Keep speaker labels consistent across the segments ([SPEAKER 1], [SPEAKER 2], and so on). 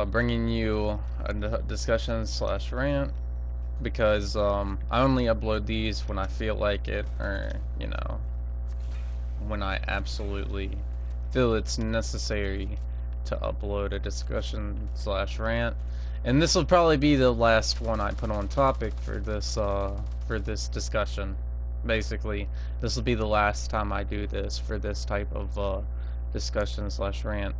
[SPEAKER 1] bringing you a discussion slash rant because I only upload these when I feel like it, or when I absolutely feel it's necessary to upload a discussion slash rant. And this will probably be the last one I put on topic for this discussion. Basically, this will be the last time I do this for this type of discussion slash rant.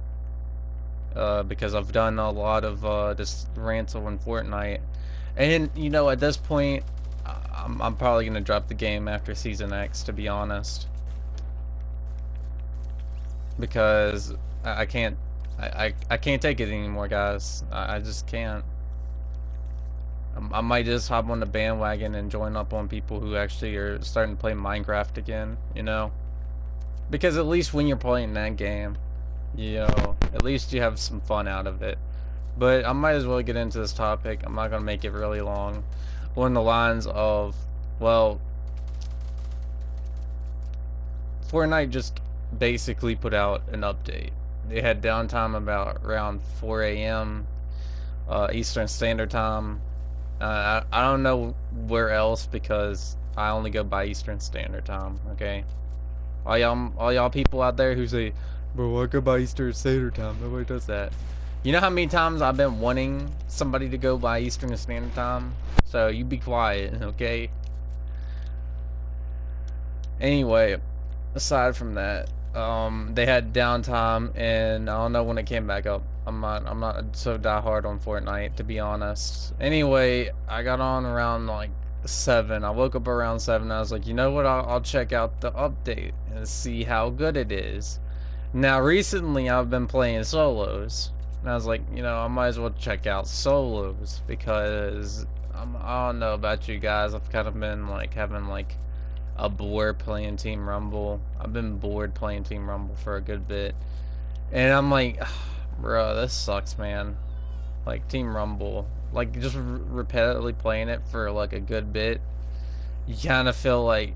[SPEAKER 1] Because I've done a lot of just rants on Fortnite, and at this point, I'm probably gonna drop the game after Season X, to be honest, because I can't, I can't take it anymore, guys. I just can't. I might just hop on the bandwagon and join up on people who actually are starting to play Minecraft again, because at least when you're playing that game, at least you have some fun out of it. But I might as well get into this topic. I'm not going to make it really long. Along the lines of, well, Fortnite just basically put out an update. They had downtime about around 4 a.m. Eastern Standard Time. I don't know where else because I only go by Eastern Standard Time, okay? All y'all people out there who say, bro, I go by Eastern Standard Time. Nobody does that. You know how many times I've been wanting somebody to go by Eastern Standard Time? So you be quiet, okay? Anyway, aside from that, they had downtime, and I don't know when it came back up. I'm not so diehard on Fortnite, to be honest. Anyway, I got on around like 7. I woke up around 7. I was like, you know what? I'll check out the update and see how good it is. Now, recently I've been playing solos. And I was like, I might as well check out solos because I don't know about you guys. I've kind of been like having like a bore playing Team Rumble. I've been bored playing Team Rumble for a good bit. And I'm like, bro, this sucks, man. Like Team Rumble, like just repetitively playing it for like a good bit. You kind of feel like,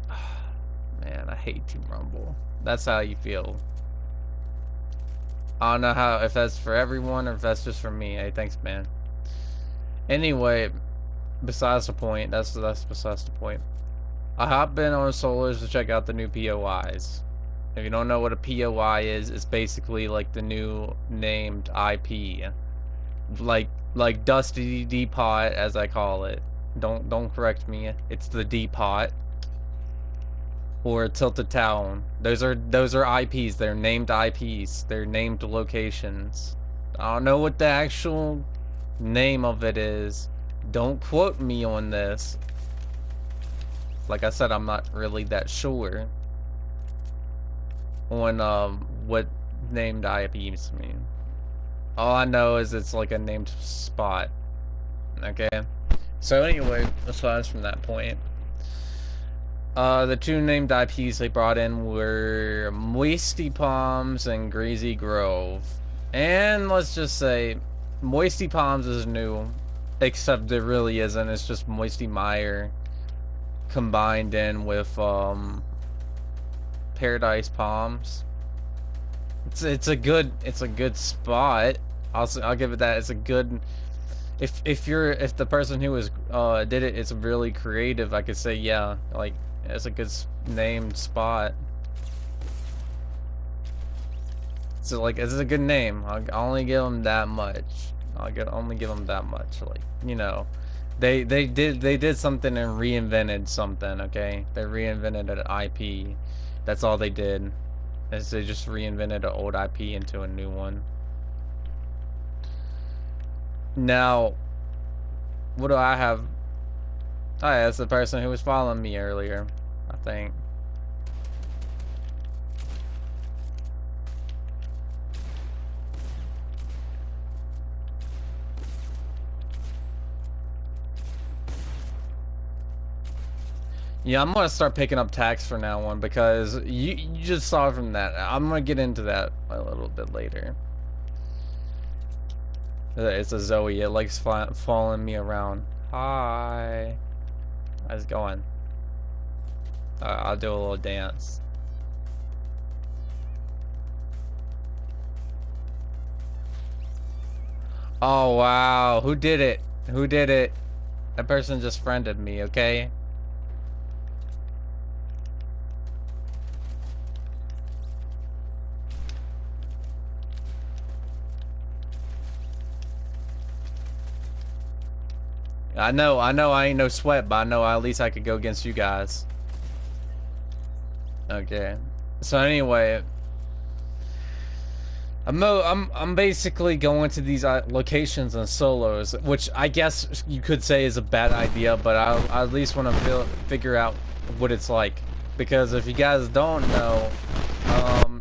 [SPEAKER 1] man, I hate Team Rumble. That's how you feel. I don't know if that's for everyone or if that's just for me. Hey, thanks, man. Anyway, besides the point. That's besides the point. I hopped in on solos to check out the new POIs. If you don't know what a POI is, it's basically like the new named IP, like Dusty Depot, as I call it. Don't correct me. It's the Depot. Or Tilted Town. Those are IPs. They're named IPs. They're named locations. I don't know what the actual name of it is. Don't quote me on this. Like I said, I'm not really that sure on what named IPs mean. All I know is it's like a named spot. Okay? So anyway, aside from that point, the two named IPs they brought in were Moisty Palms and Greasy Grove. And let's just say, Moisty Palms is new, except it really isn't. It's just Moisty Mire combined in with Paradise Palms. It's a good spot. I'll give it that. It's a good. If the person who was did it is really creative, I could say yeah, like it's a good named spot. So like it's a good name. I'll only give them that much. Only give them that much. Like they did something and reinvented something. Okay, they reinvented an IP. That's all they did. Is they just reinvented an old IP into a new one. Now, what do I have? Oh yeah, it's the person who was following me earlier, I think. Yeah, I'm gonna start picking up tax from now on because you just saw from that. I'm gonna get into that a little bit later. It's a Zoe. It likes following me around. Hi. How's it going? I'll do a little dance. Oh wow, who did it? Who did it? That person just friended me, okay? I know I ain't no sweat, but I know at least I could go against you guys. Okay. So anyway, I'm basically going to these locations and solos, which I guess you could say is a bad idea, but I at least want to figure out what it's like, because if you guys don't know,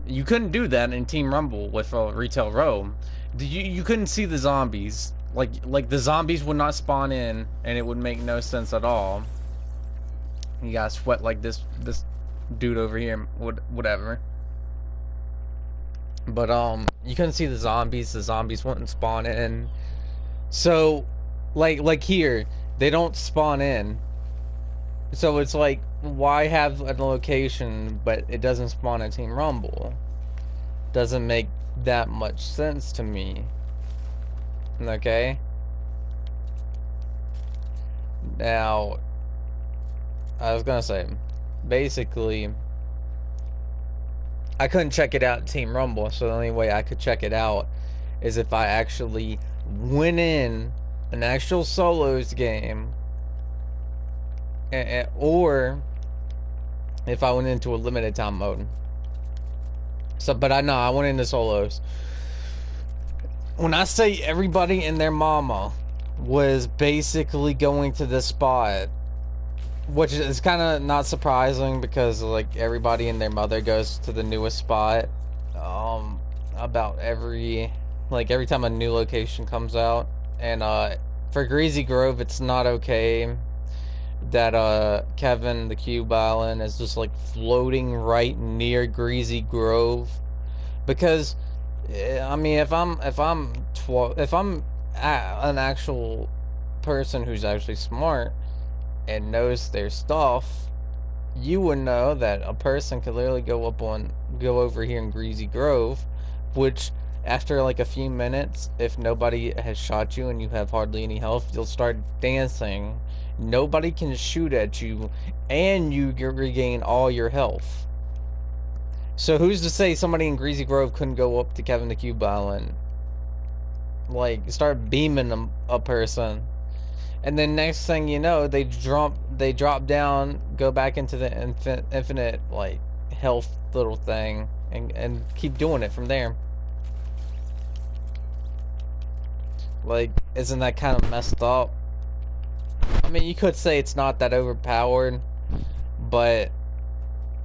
[SPEAKER 1] you couldn't do that in Team Rumble with Retail Row. You couldn't see the zombies. Like the zombies would not spawn in, and it would make no sense at all. You guys sweat like this dude over here, whatever. But you couldn't see the zombies. The zombies wouldn't spawn in. So, like here, they don't spawn in. So it's like, why have a location but it doesn't spawn a Team Rumble? Doesn't make that much sense to me. Okay. Now, I was gonna say, basically, I couldn't check it out in Team Rumble, so the only way I could check it out is if I actually went in an actual solos game, or if I went into a limited time mode. So, but I know I went into solos. When I say everybody and their mama was basically going to this spot, which is kind of not surprising because like everybody and their mother goes to the newest spot, about every time a new location comes out. And for Greasy Grove, it's not okay that Kevin the Cube Island is just like floating right near Greasy Grove, because I mean, if I'm an actual person who's actually smart and knows their stuff, you would know that a person could literally go over here in Greasy Grove, which after like a few minutes, if nobody has shot you and you have hardly any health, you'll start dancing. Nobody can shoot at you, and you regain all your health. So who's to say somebody in Greasy Grove couldn't go up to Kevin the Cube Island, like start beaming a person, and then next thing you know, they drop down, go back into the infinite like health little thing, and keep doing it from there. Like, isn't that kind of messed up? I mean, you could say it's not that overpowered, but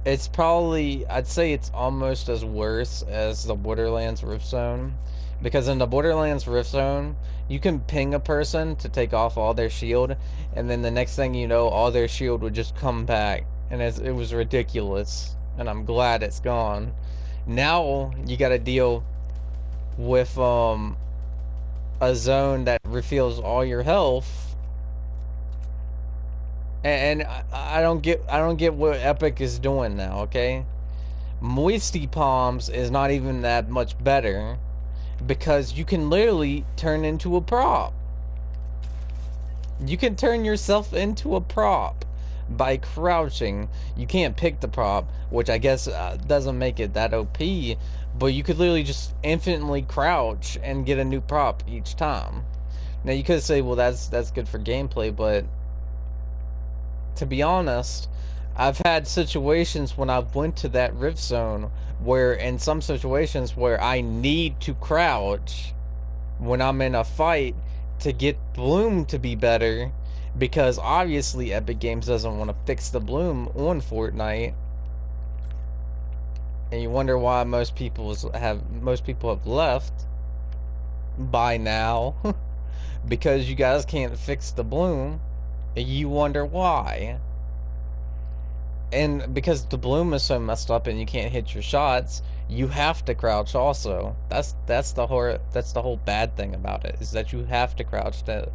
[SPEAKER 1] it's probably, I'd say it's almost as worse as the Borderlands Rift Zone. Because in the Borderlands Rift Zone, you can ping a person to take off all their shield, and then the next thing you know, all their shield would just come back. And it was ridiculous. And I'm glad it's gone. Now, you gotta deal with a zone that refills all your health. And I don't get what Epic is doing now, okay? Moisty Palms is not even that much better, because you can literally turn into a prop. You can turn yourself into a prop by crouching. You can't pick the prop, which I guess doesn't make it that OP, but you could literally just infinitely crouch and get a new prop each time. Now you could say, well, that's good for gameplay, but to be honest, I've had situations when I went to that rift zone where, in some situations where I need to crouch when I'm in a fight to get bloom to be better, because obviously Epic Games doesn't want to fix the bloom on Fortnite. And you wonder why most people have left by now because you guys can't fix the bloom. You wonder why. And because the bloom is so messed up and you can't hit your shots, you have to crouch also. That's the whole bad thing about it, is that you have to crouch to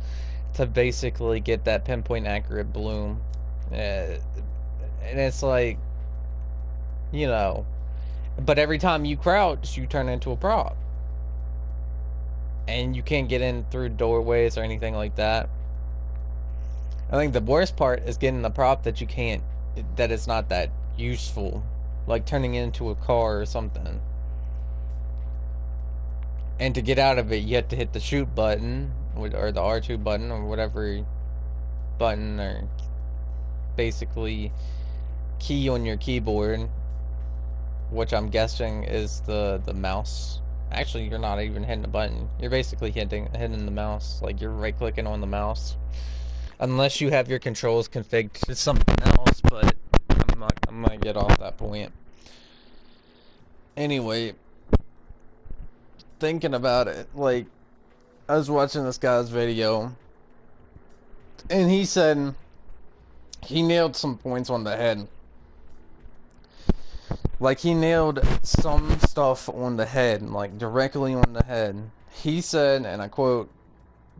[SPEAKER 1] basically get that pinpoint accurate bloom. And it's like, you know, but every time you crouch, you turn into a prop. and you can't get in through doorways or anything like that. I think the worst part is getting the prop that you can't, that it's not that useful, like turning it into a car or something. And to get out of it, you have to hit the shoot button, or the R2 button, or whatever button, or basically key on your keyboard, which I'm guessing is the mouse. Actually, you're not even hitting a button. You're basically hitting the mouse, like you're right clicking on the mouse. Unless you have your controls configured to something else, but I'm gonna get off that point. Anyway, thinking about it, like, I was watching this guy's video, and he said he nailed some points on the head. Like, he nailed some stuff on the head, like, directly on the head. He said, and I quote,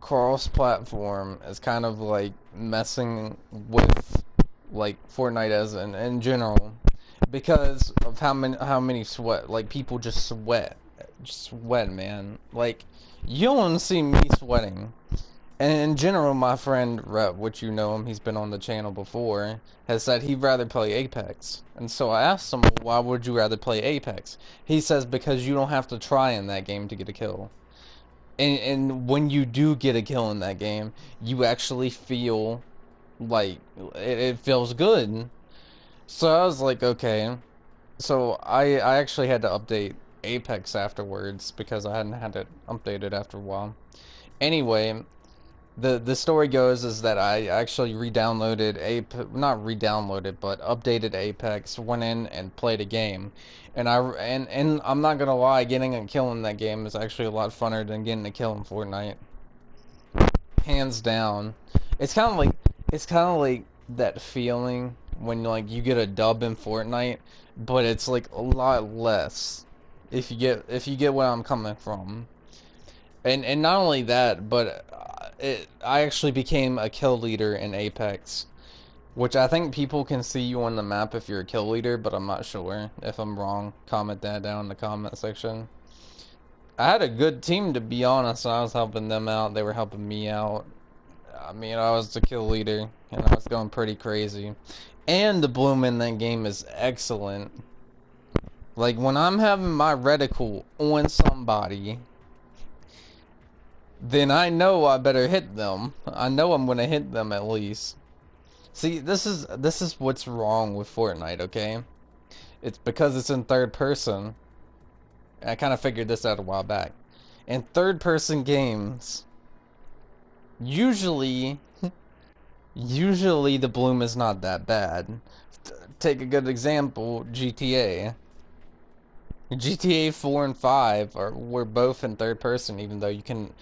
[SPEAKER 1] cross-platform is kind of like messing with, like, Fortnite as in general, because of how many sweat, like, people just sweat, man. Like, you don't see me sweating. And in general, my friend Rep, which you know him, he's been on the channel before, has said he'd rather play Apex. And so I asked him, why would you rather play Apex? He says, because you don't have to try in that game to get a kill. And when you do get a kill in that game, you actually feel like it feels good. So I was like, okay. So I actually had to update Apex afterwards because I hadn't had it updated after a while. Anyway, the story goes is that I actually re-downloaded not re-downloaded, but updated Apex, went in and played a game, and I'm not gonna lie, getting a kill in that game is actually a lot funner than getting a kill in Fortnite, hands down. It's kind of like that feeling when, like, you get a dub in Fortnite, but it's like a lot less, if you get where I'm coming from. And not only that, but I actually became a kill leader in Apex, which I think people can see you on the map if you're a kill leader, but I'm not sure. If I'm wrong, comment that down in the comment section. I had a good team, to be honest. I was helping them out. They were helping me out. I mean, I was the kill leader, and I was going pretty crazy. And the bloom in that game is excellent. Like, when I'm having my reticle on somebody, then I know I better hit them. I know I'm gonna hit them at least. See, this is what's wrong with Fortnite, okay? It's because it's in third person. I kind of figured this out a while back. In third person games, usually the bloom is not that bad. Take a good example, GTA. GTA 4 and 5 were both in third person, even though you can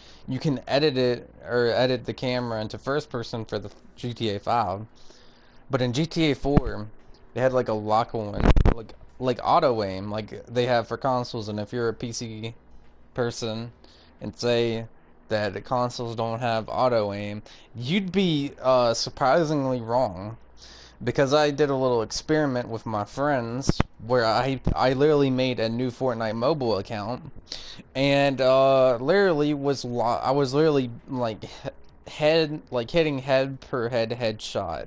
[SPEAKER 1] edit it, or edit the camera into first person for the GTA 5. But in GTA 4, they had like a lock on, like auto aim, like they have for consoles. And if you're a PC person and say that the consoles don't have auto aim, you'd be surprisingly wrong. Because I did a little experiment with my friends where I literally made a new Fortnite mobile account, and literally I was literally like hitting head per headshot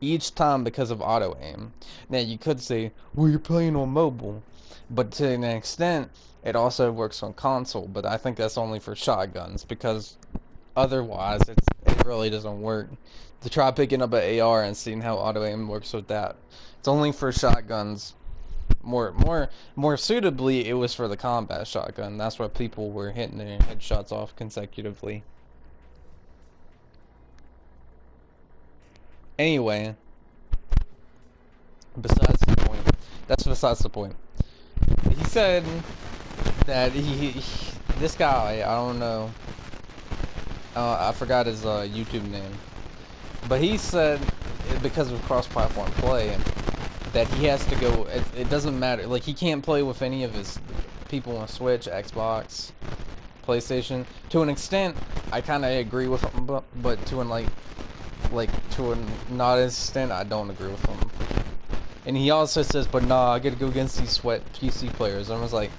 [SPEAKER 1] each time because of auto aim. Now you could say, well, you're playing on mobile, but to an extent it also works on console, but I think that's only for shotguns, because otherwise it really doesn't work. To try picking up an AR and seeing how auto aim works with that, it's only for shotguns. More suitably, it was for the combat shotgun. That's why people were hitting their headshots off consecutively. Anyway, besides the point. That's besides the point. He said that this guy, I don't know, I forgot his YouTube name, but he said because of cross-platform play that he has to go. It doesn't matter. Like, he can't play with any of his people on Switch, Xbox, PlayStation. To an extent, I kind of agree with him, but to an to a not extent, I don't agree with him. And he also says, but nah, I gotta go against these sweat PC players. And I was like,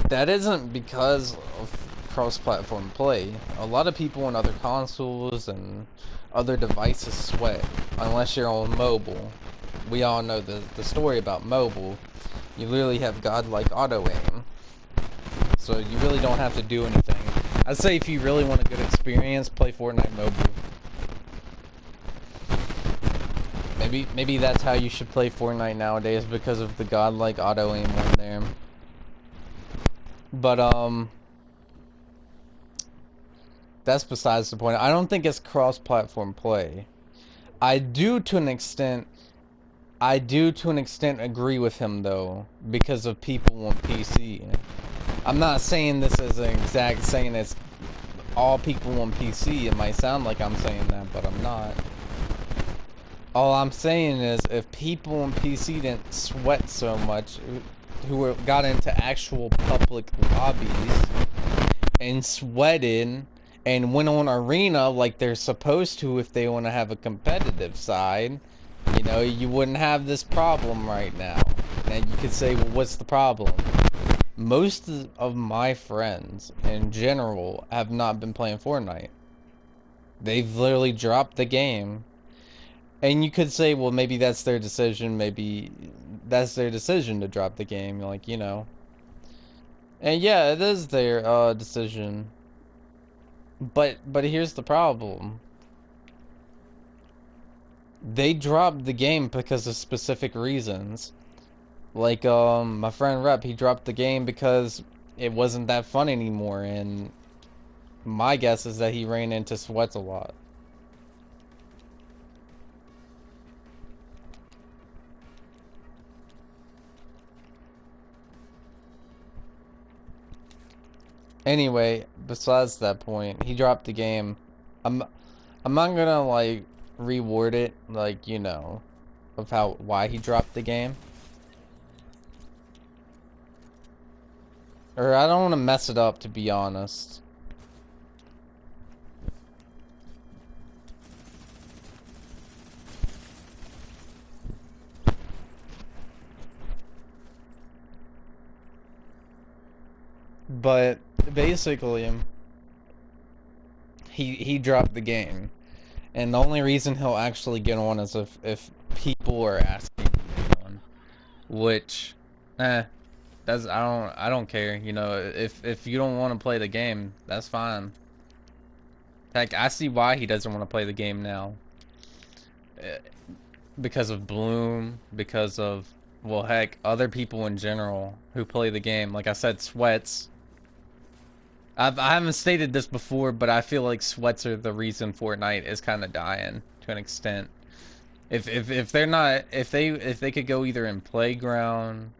[SPEAKER 1] that isn't because of cross-platform play. A lot of people on other consoles and other devices sweat, unless you're on mobile. We all know the story about mobile. You literally have godlike auto-aim. So you really don't have to do anything. I'd say if you really want a good experience, play Fortnite mobile. Maybe that's how you should play Fortnite nowadays, because of the godlike auto-aim one there. But, that's besides the point. I don't think it's cross-platform play. I do to an extent agree with him, though, because of people on PC. I'm not saying this as an exact saying it's all people on PC. It might sound like I'm saying that, but I'm not. All I'm saying is, if people on PC didn't sweat so much, who got into actual public lobbies and sweated and went on arena like they're supposed to if they want to have a competitive side, you know, you wouldn't have this problem right now. And you could say, well, what's the problem? Most of my friends in general have not been playing Fortnite. They've literally dropped the game. And you could say, well, maybe that's their decision. Maybe that's their decision to drop the game. Like, you know. And yeah, it is their decision. But here's the problem. They dropped the game because of specific reasons. Like, my friend Rep, he dropped the game because it wasn't that fun anymore. And my guess is that he ran into sweats a lot. Anyway, besides that point, he dropped the game. I'm not gonna like reword it, like, you know, of why he dropped the game. Or I don't want to mess it up, to be honest. But basically, he dropped the game, and the only reason he'll actually get on is if people are asking him to get on, which, that's I don't care. You know, if you don't want to play the game, that's fine. Heck, I see why he doesn't want to play the game now. Because of Bloom, because of, well, heck, other people in general who play the game. Like I said, sweats. I haven't stated this before, but I feel like sweats are the reason Fortnite is kind of dying to an extent. If they're not, if they could go either in playground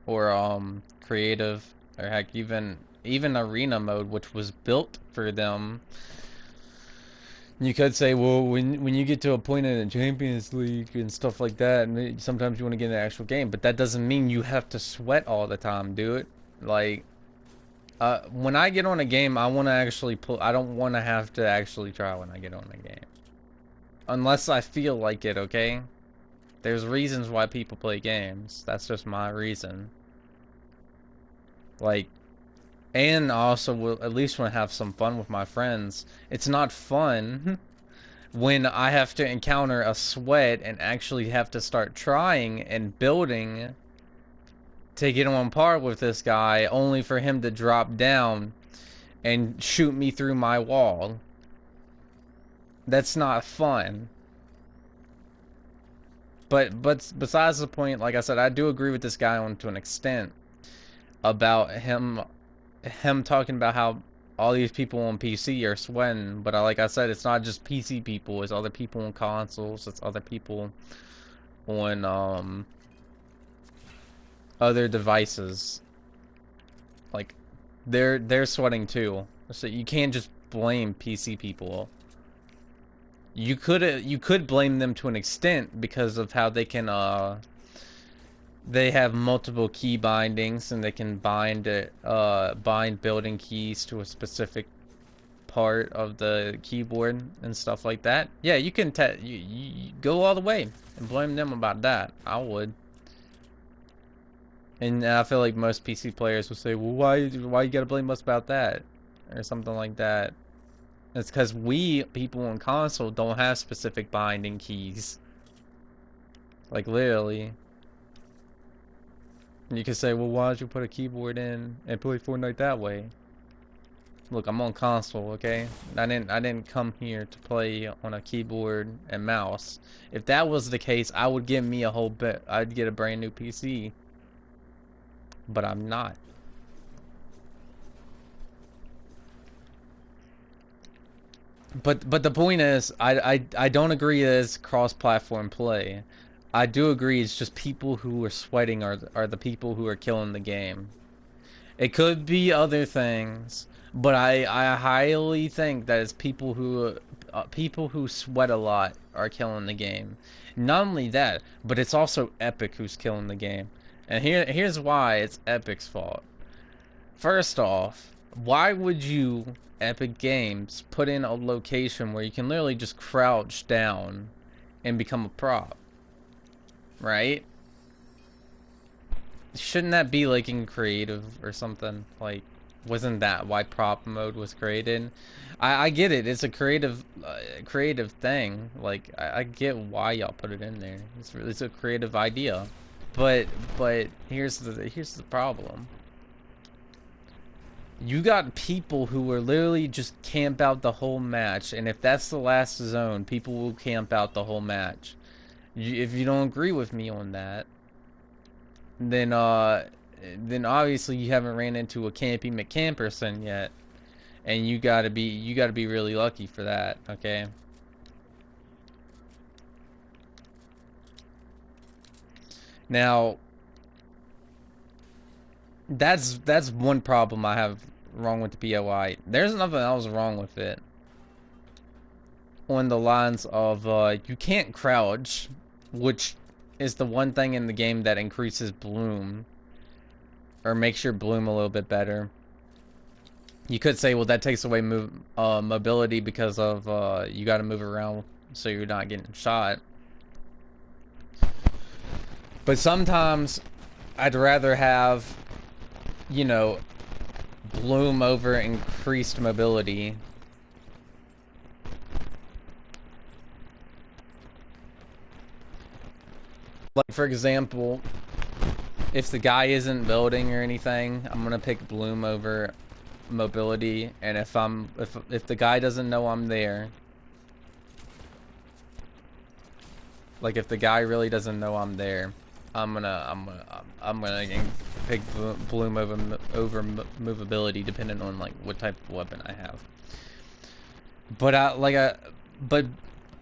[SPEAKER 1] or creative, or heck, even arena mode, which was built for them. You could say, well, when you get to a point in the Champions League and stuff like that, and sometimes you want to get in the actual game, but that doesn't mean you have to sweat all the time, dude. Like, when I get on a game, I want to actually pull. I don't want to have to actually try when I get on a game, unless I feel like it. Okay, there's reasons why people play games. That's just my reason. Like, and I also will at least want to have some fun with my friends. It's not fun when I have to encounter a sweat and actually have to start trying and building to get on par with this guy, only for him to drop down and shoot me through my wall. That's not fun. But besides the point, like I said, I do agree with this guy on to an extent about him talking about how all these people on PC are sweating, but like I said, it's not just PC people, it's other people on consoles, it's other people on other devices. Like, they're sweating too. So you can't just blame PC people. You could blame them to an extent because of how they can they have multiple key bindings, and they can bind building keys to a specific part of the keyboard and stuff like that. Yeah, you can you go all the way and blame them about that. I would. And I feel like most PC players will say, well, why you gotta blame us about that? Or something like that. It's because we, people on console, don't have specific binding keys. Like, literally. And you can say, well, why don't you put a keyboard in and play Fortnite that way? Look, I'm on console, okay? I didn't come here to play on a keyboard and mouse. If that was the case, I would give me a whole bit. I'd get a brand new PC. But I'm not. But the point is, I don't agree that it's cross-platform play. I do agree it's just people who are sweating are the people who are killing the game. It could be other things, but I highly think that it's people who sweat a lot are killing the game. Not only that, but it's also Epic who's killing the game. And here's why it's Epic's fault. First off, why would you, Epic Games, put in a location where you can literally just crouch down and become a prop, right? Shouldn't that be like in creative or something? Like, wasn't that why prop mode was created? I get it. It's a creative thing. Like, I get why y'all put it in there. It's a creative idea. But here's the problem. You got people who are literally just camp out the whole match, and if that's the last zone, people will camp out the whole match. If you don't agree with me on that, then then obviously you haven't ran into a campy McCamperson yet, and you gotta be really lucky for that, okay? Now, that's one problem I have wrong with the POI. There's nothing else wrong with it. On the lines of you can't crouch, which is the one thing in the game that increases bloom or makes your bloom a little bit better. You could say, well, that takes away mobility because of you got to move around so you're not getting shot. But sometimes I'd rather have, you know, bloom over increased mobility. Like, for example, if the guy isn't building or anything, I'm gonna pick bloom over mobility. And if the guy doesn't know I'm there, like if the guy really doesn't know I'm there, I'm gonna pick bloom over movability, depending on like what type of weapon I have. But but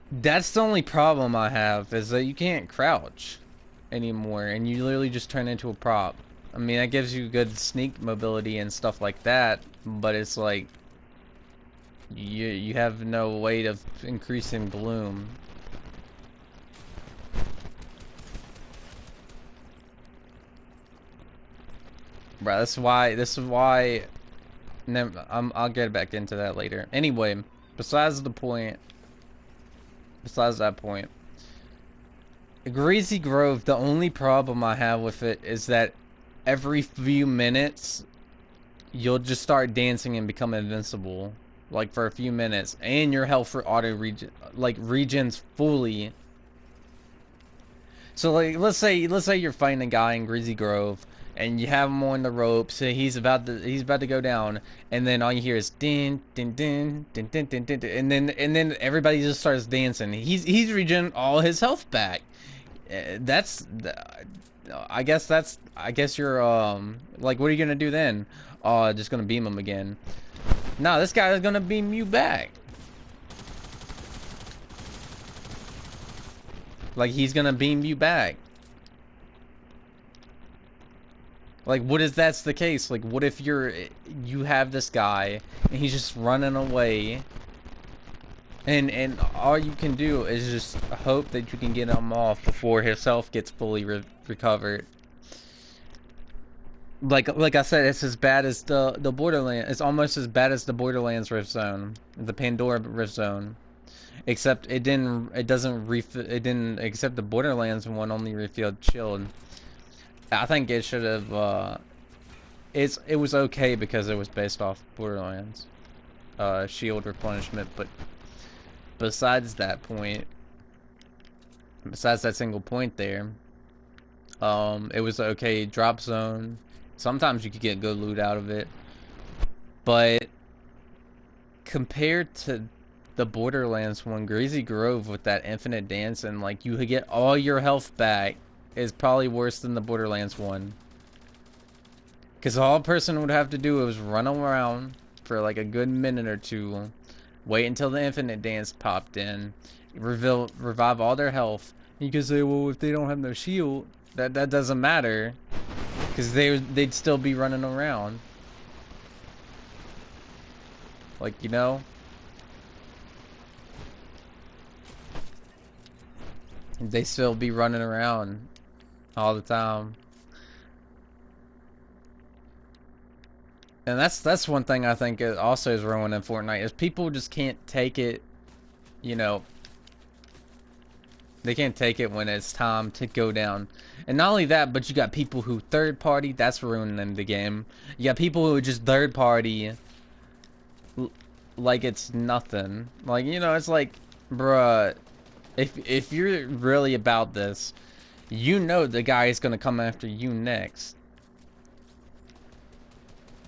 [SPEAKER 1] that's the only problem I have, is that you can't crouch anymore, and you literally just turn into a prop. I mean, that gives you good sneak mobility and stuff like that, but it's like you have no way of increasing bloom. Bro, this is why I'll get back into that later. Anyway, besides that point, Greasy Grove, the only problem I have with it is that every few minutes you'll just start dancing and become invincible, like for a few minutes, and your health for auto regen, like regens fully. So like let's say you're fighting a guy in Greasy Grove and you have him on the ropes, so he's about to go down, and then all you hear is din din din din din din din, and then everybody just starts dancing. He's regen all his health back. That's I guess you're like, what are you gonna do then? Just gonna beam him again. No, this guy is gonna beam you back. Like, he's gonna beam you back. Like, what if that's the case? Like, what if you have this guy and he's just running away, and all you can do is just hope that you can get him off before his health gets fully recovered. Like I said, it's as bad as the Borderlands. It's almost as bad as the Borderlands Rift Zone, the Pandora Rift Zone. Except it didn't. It doesn't refill. It didn't. Except the Borderlands one only refilled shield. I think it should have. It was okay because it was based off Borderlands, shield replenishment. But besides that point, besides that single point there, it was okay. Drop zone. Sometimes you could get good loot out of it, but compared to the Borderlands one, Greasy Grove with that infinite dance and like you get all your health back is probably worse than the Borderlands one. Because all a person would have to do was run around for like a good minute or two, wait until the infinite dance popped in, revive all their health. And you could say, well, if they don't have no shield, that doesn't matter, because they'd still be running around. Like, you know? They still be running around all the time. And that's one thing I think also is ruining Fortnite is people just can't take it, you know. They can't take it when it's time to go down. And not only that, but you got people who third party, that's ruining the game. You got people who just third party like it's nothing. Like, you know, it's like, bruh, if you're really about this, you know the guy is gonna come after you next.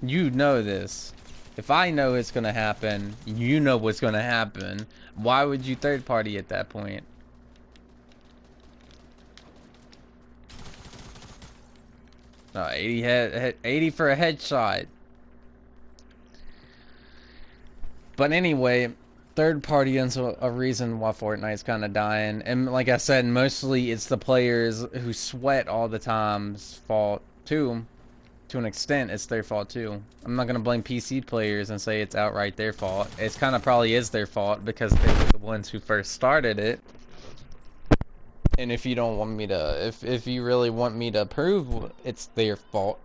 [SPEAKER 1] You know this. If I know it's gonna happen, you know what's gonna happen. Why would you third party at that point? 80 for a headshot. But anyway, third party is a reason why Fortnite's kind of dying. And like I said, mostly it's the players who sweat all the time's fault too. To an extent, it's their fault too. I'm not gonna blame PC players and say it's outright their fault. It's kind of probably is their fault because they were the ones who first started it. And if you don't want me to, if you really want me to prove it's their fault,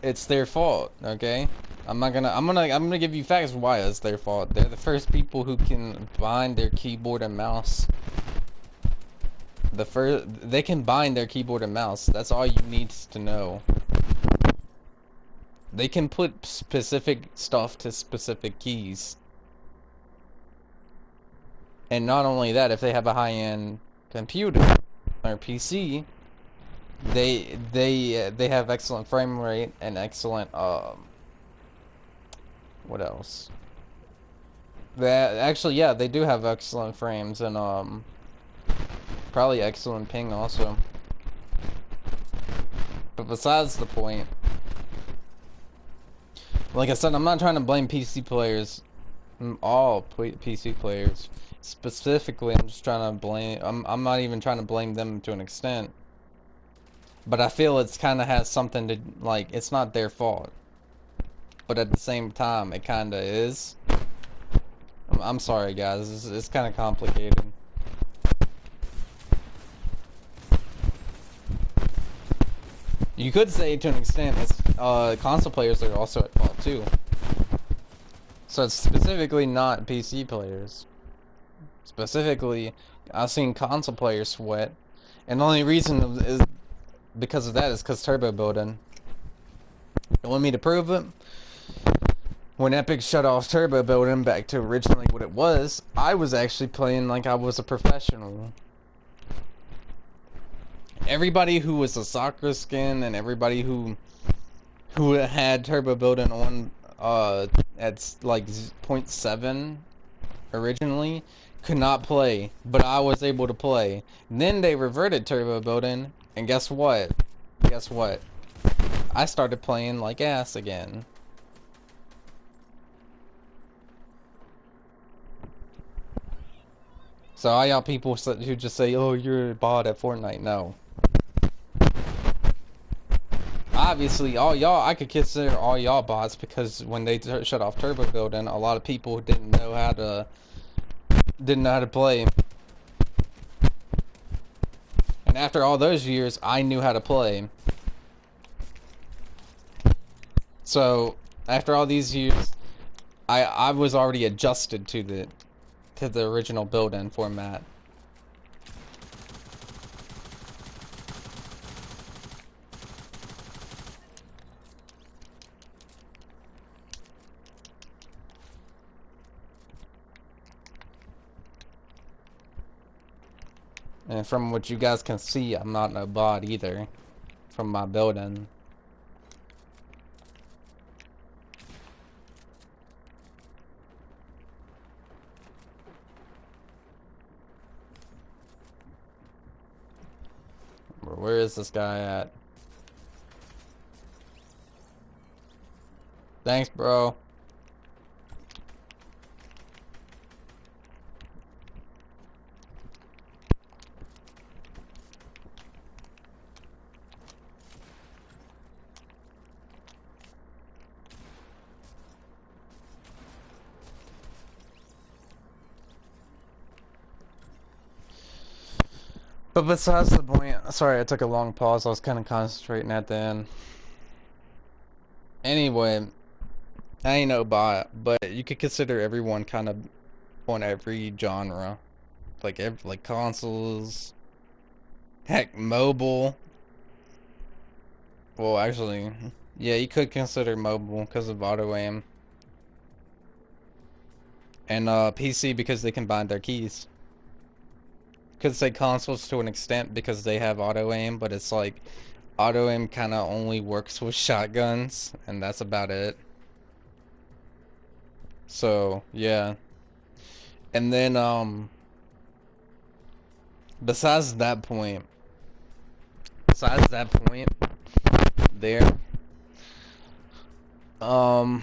[SPEAKER 1] it's their fault, okay? I'm gonna give you facts why it's their fault. They're the first people who can bind their keyboard and mouse. They can bind their keyboard and mouse. That's all you need to know. They can put specific stuff to specific keys. And not only that, if they have a high-end computer or PC, they have excellent frame rate and excellent what else? Actually, yeah, they do have excellent frames and probably excellent ping also. But besides the point, like I said, I'm not trying to blame PC players, all PC players. Specifically, I'm just trying to blame. I'm not even trying to blame them to an extent. But I feel it's kind of has something to like. It's not their fault. But at the same time, it kind of is. I'm sorry, guys. It's kind of complicated. You could say to an extent, it's console players are also at fault too. So it's specifically not PC players. Specifically, I've seen console players sweat, and the only reason is because of that is because turbo building. You want me to prove it? When Epic shut off turbo building back to originally what it was, I was actually playing like I was a professional. Everybody who was a soccer skin and everybody who had turbo building on at like 0.7 originally could not play, but I was able to play. Then they reverted turbo building, and guess what? Guess what? I started playing like ass again. So all y'all people who just say, "Oh, you're a bot at Fortnite," no. Obviously, all y'all, I could consider all y'all bots because when they shut off turbo building, a lot of people didn't know how to play. And after all those years, I knew how to play. So after all these years, I was already adjusted to the original build-in format. And from what you guys can see, I'm not no bot either. From my building. Where is this guy at? Thanks, bro. But besides the point, sorry I took a long pause, I was kind of concentrating at the end. Anyway, I ain't no bot, but you could consider everyone kind of on every genre. Like consoles, heck, mobile. Well, actually, yeah, you could consider mobile because of auto aim. And PC because they can bind their keys. Could say consoles to an extent because they have auto aim, but it's like auto aim kind of only works with shotguns, and that's about it. So yeah, and then besides that point, there, um,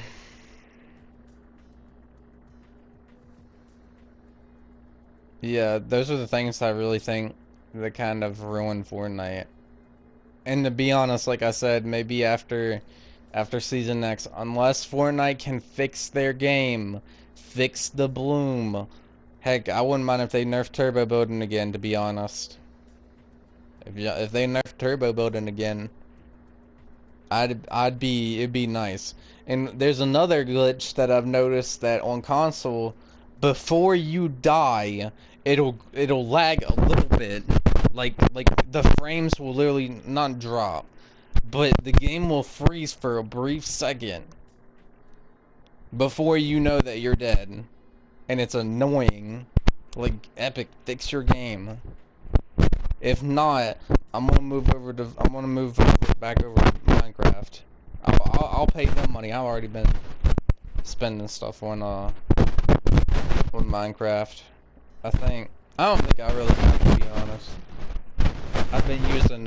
[SPEAKER 1] yeah, those are the things I really think that kind of ruin Fortnite. And to be honest, like I said, maybe after Season X, unless Fortnite can fix their game, fix the bloom. Heck, I wouldn't mind if they nerf turbo building again, to be honest. If they nerf turbo building again, it'd be nice. And there's another glitch that I've noticed that on console, before you die, it'll lag a little bit. Like the frames will literally not drop, but the game will freeze for a brief second before you know that you're dead. And it's annoying. Like, Epic, fix your game. If not, I'm gonna move back over to Minecraft. I'll pay them money. I've already been spending stuff on Minecraft. I don't think I really have, to be honest. I've been using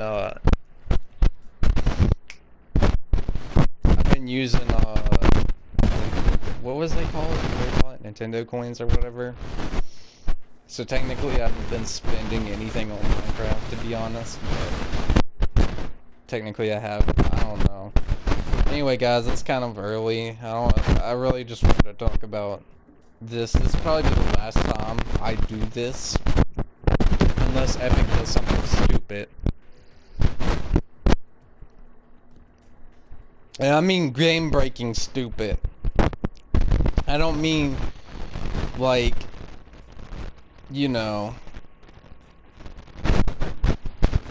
[SPEAKER 1] what was they called? What they call it? Nintendo coins or whatever. So technically I haven't been spending anything on Minecraft, to be honest, but technically I have. I don't know. Anyway, guys, it's kind of early. I really just wanted to talk about this. This will probably be the last time I do this, unless Epic does something stupid. And I mean game-breaking stupid. I don't mean, like, you know,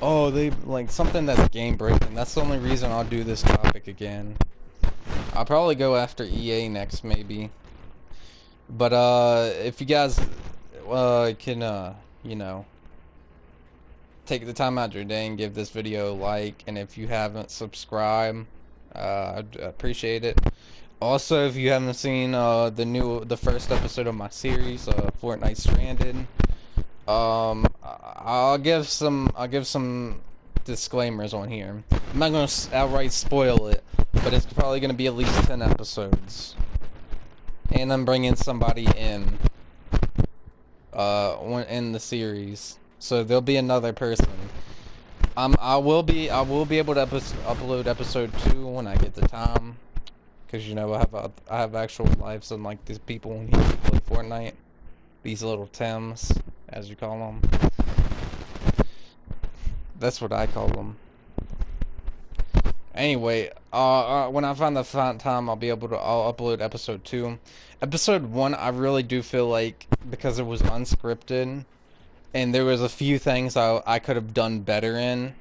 [SPEAKER 1] oh, they, like, something that's game-breaking. That's the only reason I'll do this topic again. I'll probably go after EA next, maybe. But, if you guys, can, you know, take the time out of your day and give this video a like, and if you haven't, subscribe. I'd appreciate it. Also, if you haven't seen the first episode of my series, Fortnite Stranded, I'll give some disclaimers on here. I'm not gonna outright spoil it, but it's probably gonna be at least 10 episodes, and I'm bringing somebody in in the series, so there'll be another person. I will be able to upload episode 2 when I get the time. Because, you know, I have actual lives unlike these people when you play Fortnite. These little Tims, as you call them. That's what I call them. Anyway, when I find the time, I'll upload episode 2. Episode 1, I really do feel like, because it was unscripted, and there was a few things I could have done better in.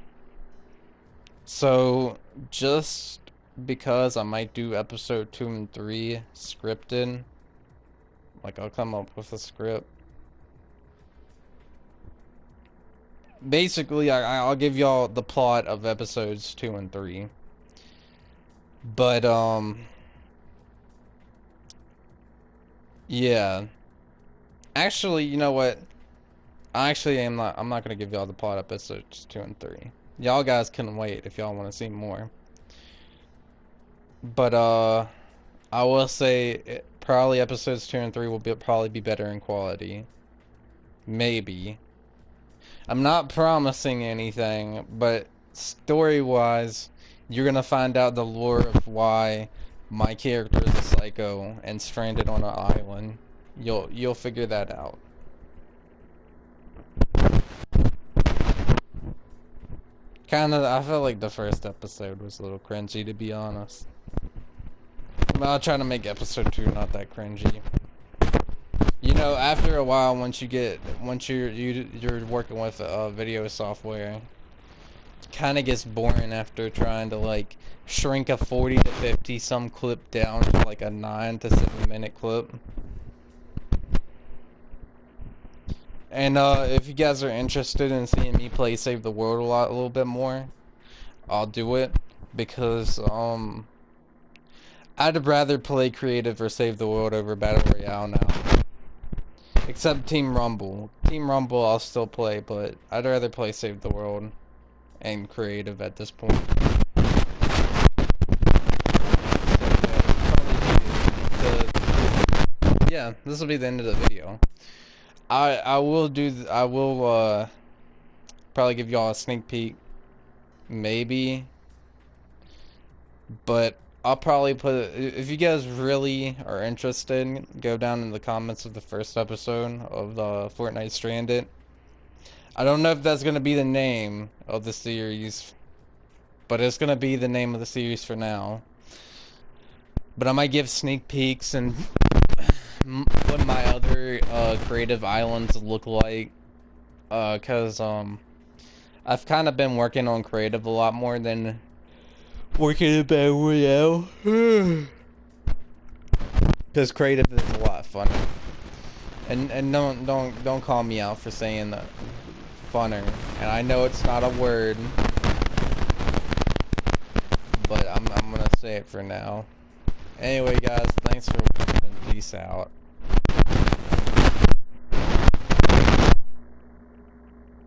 [SPEAKER 1] So, just because I might do episode 2 and 3 scripted, like I'll come up with a script, basically, I'll give y'all the plot of episodes 2 and 3. But, yeah. Actually, you know what? I'm not gonna give y'all the plot episodes 2 and 3. Y'all guys can wait if y'all want to see more. But, I will say, probably episodes 2 and 3 will probably be better in quality. Maybe. I'm not promising anything, but story-wise, you're gonna find out the lore of why my character is a psycho and stranded on an island. You'll figure that out. Kinda, I felt like the first episode was a little cringy, to be honest. But I'll try to make episode 2 not that cringy. You know, after a while, once you're working with video software, kind of gets boring after trying to like shrink a 40 to 50 some clip down to like a 9 to 7 minute clip. And if you guys are interested in seeing me play Save the World a little bit more, I'll do it because I'd rather play creative or Save the World over Battle Royale now. Except Team Rumble. Team Rumble I'll still play, but I'd rather play Save the World and creative at this point. Yeah, this will be the end of the video. I will probably give y'all a sneak peek, maybe, but I'll probably put, if you guys really are interested, go down in the comments of the first episode of the Fortnite Stranded. I don't know if that's gonna be the name of the series, but it's gonna be the name of the series for now. But I might give sneak peeks and what my other creative islands look like, cause I've kind of been working on creative a lot more than working in Battle Royale. Cause creative is a lot funner. And don't call me out for saying that funner. And I know it's not a word, but I'm gonna say it for now. Anyway, guys, thanks for watching. Peace out.